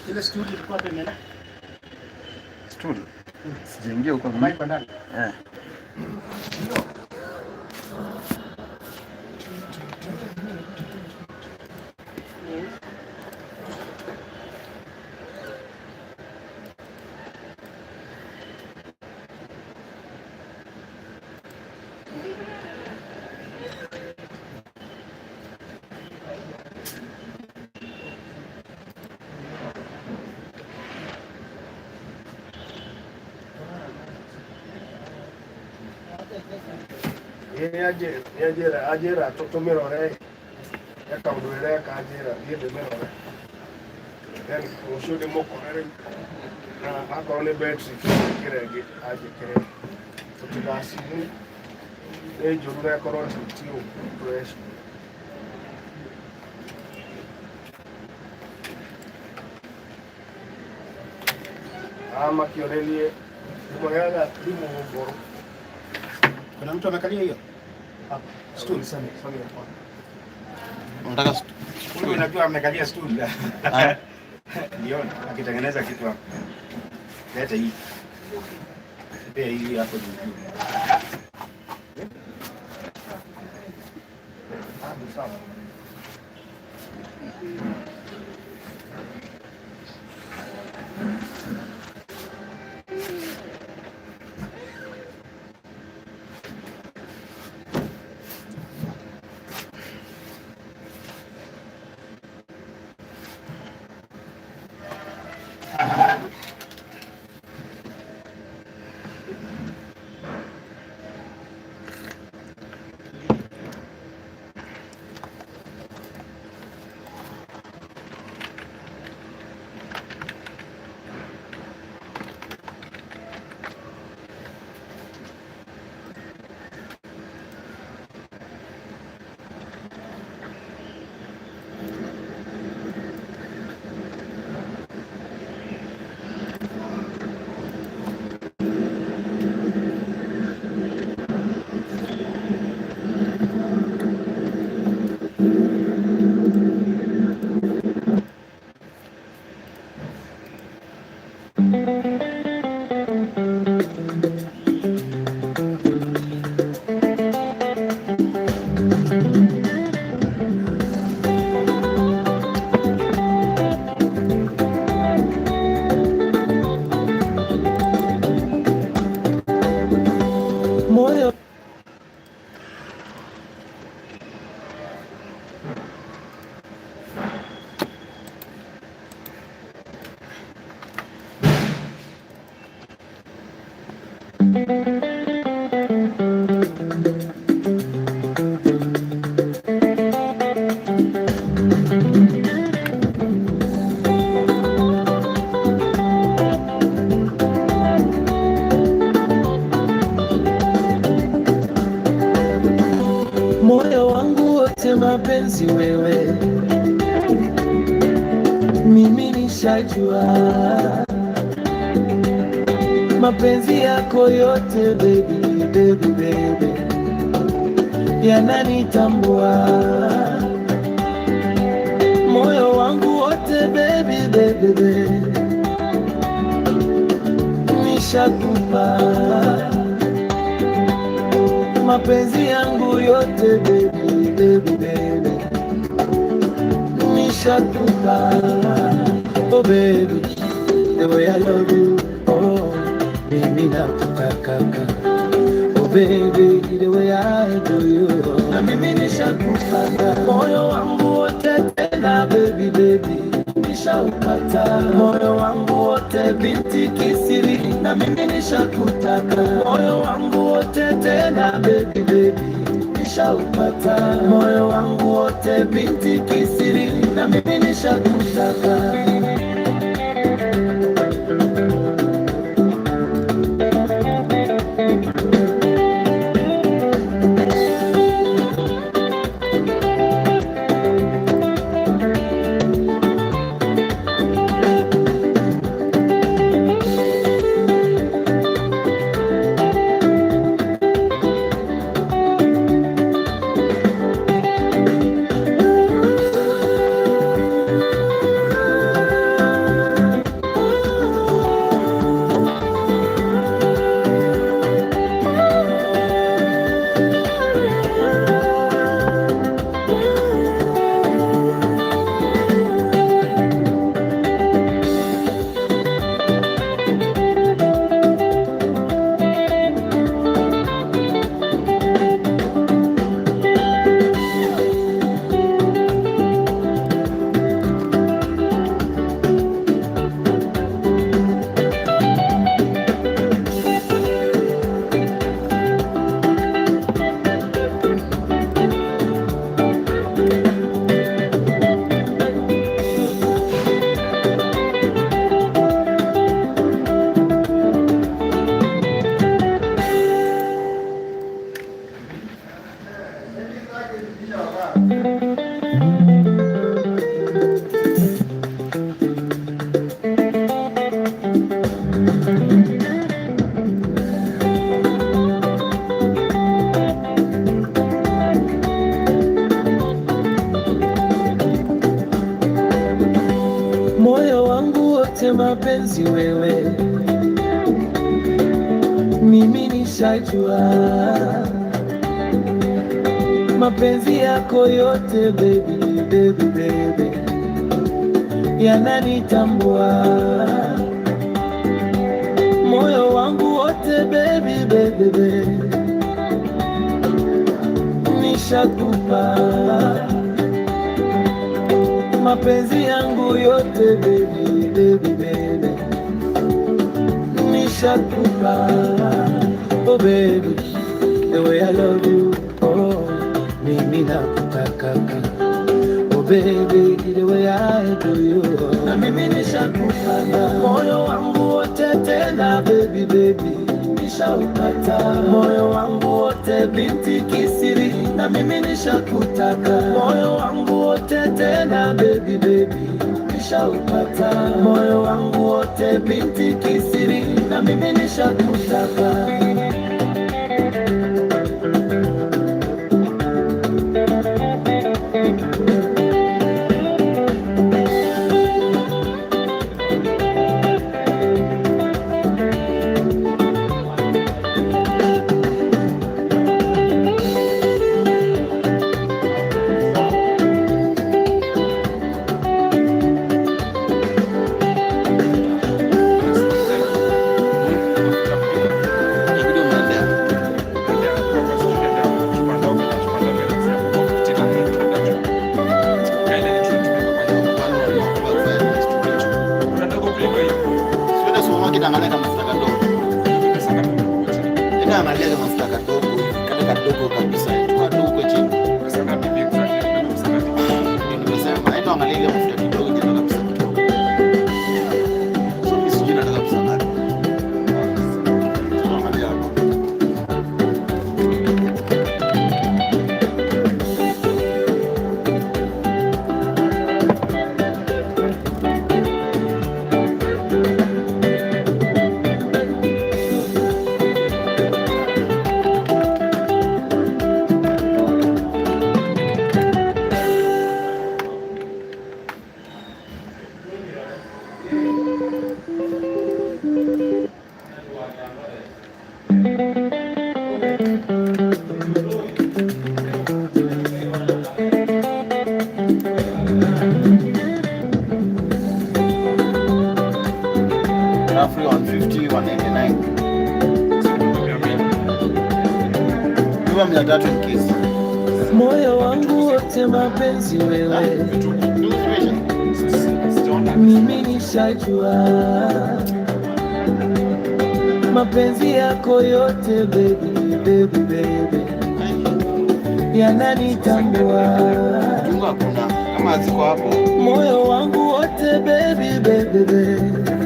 ile studio ilikuwa pembeni. Studio. Sijaingia huko Mike ndani. Ajira tomirore yakawdwere ka ajira yede merore then oshude mokorere na akone battery kirege aje kire to tigasi e jurure koron tio fresh ama kiorelie moyaga limo mboro. Kuna mtu amekalia hiyo? Hapa. Stool sana hapa. Unataka stool? Unajua amekalia stool. Ndio akitengeneza kitu hapo. Leta hii. Pia hii hapo juu. Sawa. Moyo wangu wote mapenzi wewe, mimi nishajua mapenzi yako yote baby, baby, baby yananitambua. Moyo wangu wote baby, baby, baby nishakupa mapenzi yangu yote baby, baby, baby nishakupa. Oh baby, the way I love you, oh mimi nakutaka. Oh baby, the way I do you, na mimi nishakupa moyo wangu wote tena baby, baby nishaupata. Moyo wangu wote binti kisiri, na mimi nishakutaka. Moyo wangu wote tena baby, baby nishaupata. Moyo wangu wote binti kisiri, na mimi nishakutaka. Moyo wangu wote mapenzi wewe, mimi nishajua mapenzi yako yote baby, baby, baby yananitambua. Moyo wangu wote baby, baby, baby nishakupa mapenzi yangu yote baby, baby, baby nishakupa. Oh baby, the way I love you, oh mimi nakutaka. Oh baby, the way I do you, na mimi nishakupa moyo wangu wote tena baby, baby nishaupata. Moyo wangu wote binti kisiri, na mimi nishakutaka. Moyo wangu wote tena baby, baby nishaupata. Moyo wangu wote binti kisiri, na mimi nishakutaka. Roughly 150, 199. Kama 300 in case. Moyo wangu wote mapenzi wewe, mimi nishajua mapenzi yako yote baby, baby, baby yananitambua. Kama ziko hapo. Moyo wangu wote baby, baby, baby